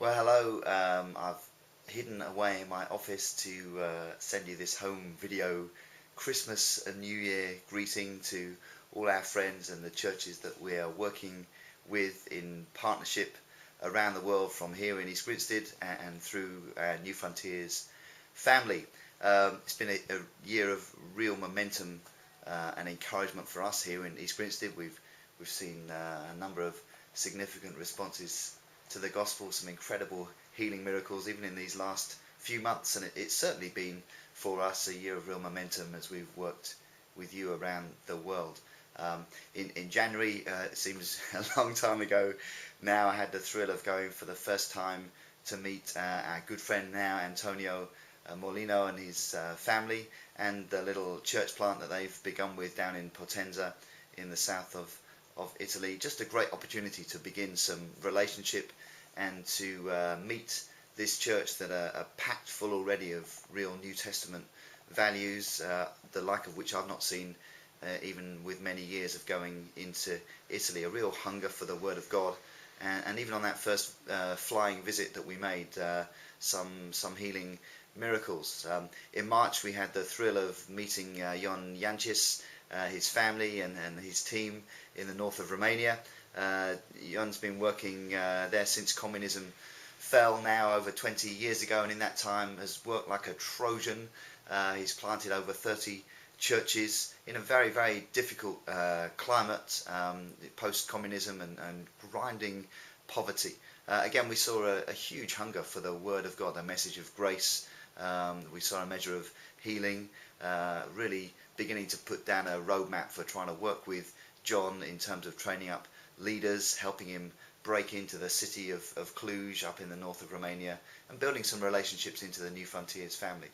Well, hello. I've hidden away in my office to send you this home video Christmas and New Year greeting to all our friends and the churches that we are working with in partnership around the world, from here in East Grinstead and through our New Frontiers family. It's been a year of real momentum and encouragement for us here in East Grinstead. We've seen a number of significant responses to the gospel, some incredible healing miracles even in these last few months, and it's certainly been for us a year of real momentum as we've worked with you around the world. In January, it seems a long time ago now, I had the thrill of going for the first time to meet our good friend now, Antonio Molino, and his family, and the little church plant that they've begun with down in Potenza in the south of Italy. Just a great opportunity to begin some relationship and to meet this church that are packed full already of real New Testament values, the like of which I've not seen even with many years of going into Italy. A real hunger for the Word of God, and even on that first flying visit that we made, some healing miracles. In March we had the thrill of meeting Jon Jancis, his family and his team in the north of Romania. Jon's been working there since communism fell now over 20 years ago, and in that time has worked like a Trojan. He's planted over 30 churches in a very, very difficult climate, post-communism and grinding poverty. Again, we saw a huge hunger for the Word of God, a message of grace. We saw a measure of healing, really beginning to put down a roadmap for trying to work with John in terms of training up leaders, helping him break into the city of Cluj up in the north of Romania, and building some relationships into the New Frontiers family.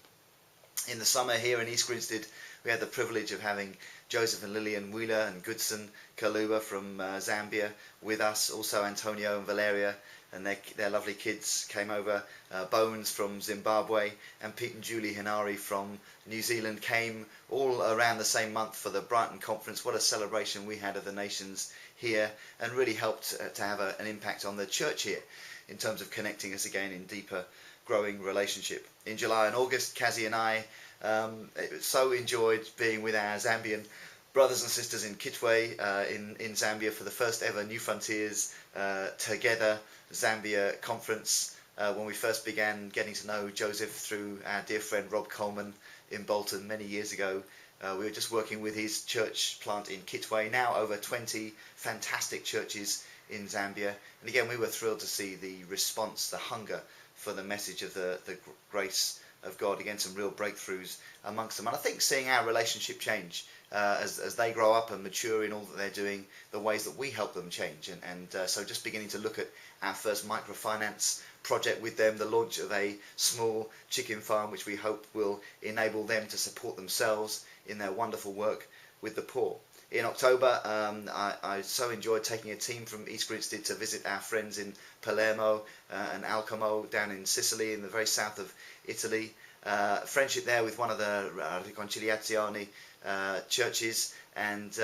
In the summer here in East Grinstead, we had the privilege of having Joseph and Lillian Wheeler and Goodson Kaluba from Zambia with us, also Antonio and Valeria and their lovely kids came over, Bones from Zimbabwe, and Pete and Julie Hinari from New Zealand came all around the same month for the Brighton conference. What a celebration we had of the nations here, and really helped to have an impact on the church here in terms of connecting us again in deeper growing relationship. In July and August, Kazi and I so enjoyed being with our Zambian brothers and sisters in Kitwe in Zambia for the first ever New Frontiers Together Zambia conference, when we first began getting to know Joseph through our dear friend Rob Coleman in Bolton many years ago. We were just working with his church plant in Kitwe, now over 20 fantastic churches in Zambia. And again, we were thrilled to see the response, the hunger for the message of the grace of God. Again, some real breakthroughs amongst them. And I think seeing our relationship change as they grow up and mature in all that they're doing, the ways that we help them change. So just beginning to look at our first microfinance project with them, the launch of a small chicken farm, which we hope will enable them to support themselves in their wonderful work with the poor. In October, I so enjoyed taking a team from East Grinstead to visit our friends in Palermo and Alcamo down in Sicily, in the very south of Italy. Friendship there with one of the Riconciliazione churches, and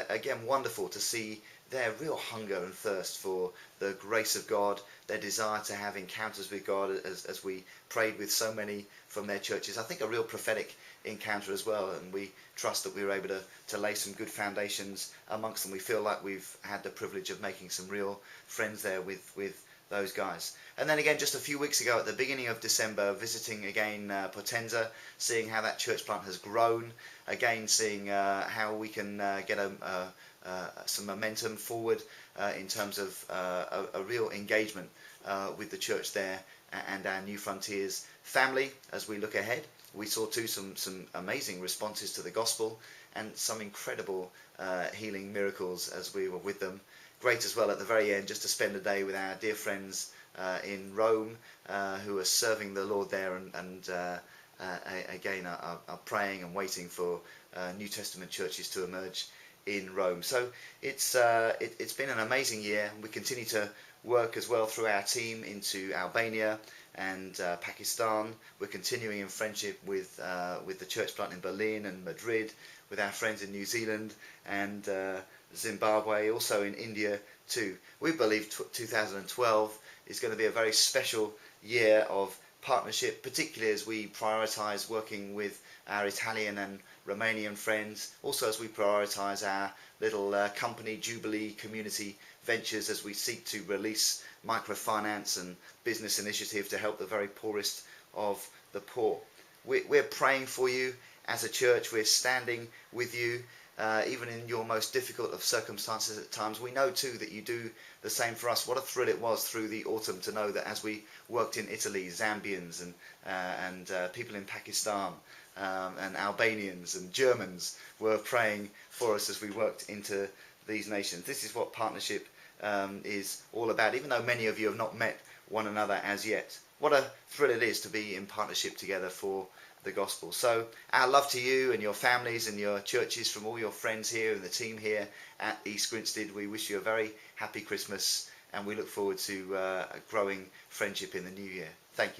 again, wonderful to see their real hunger and thirst for the grace of God, their desire to have encounters with God, as we prayed with so many from their churches. I think a real prophetic encounter as well, and we trust that we were able to lay some good foundations amongst them. We feel like we've had the privilege of making some real friends there with those guys. And then again, just a few weeks ago at the beginning of December, visiting again Potenza, seeing how that church plant has grown, again seeing how we can get some momentum forward in terms of a real engagement with the church there and our New Frontiers family as we look ahead. We saw too some amazing responses to the gospel and some incredible healing miracles as we were with them. Great as well at the very end just to spend a day with our dear friends in Rome who are serving the Lord there, and again are praying and waiting for New Testament churches to emerge in Rome. So it's been an amazing year. We continue to work as well through our team into Albania and Pakistan. We're continuing in friendship with the church plant in Berlin and Madrid, with our friends in New Zealand and Zimbabwe, also in India too. We believe 2012 is going to be a very special year of partnership, particularly as we prioritise working with our Italian and Romanian friends, also as we prioritise our little company Jubilee community ventures as we seek to release microfinance and business initiative to help the very poorest of the poor. We're praying for you as a church. We're standing with you even in your most difficult of circumstances at times. We know too that you do the same for us. What a thrill it was through the autumn to know that as we worked in Italy, Zambians and people in Pakistan and Albanians and Germans were praying for us as we worked into these nations. This is what partnership is all about, even though many of you have not met one another as yet. What a thrill it is to be in partnership together for the gospel. So our love to you and your families and your churches from all your friends here and the team here at East Grinstead. We wish you a very happy Christmas, and we look forward to a growing friendship in the new year. Thank you.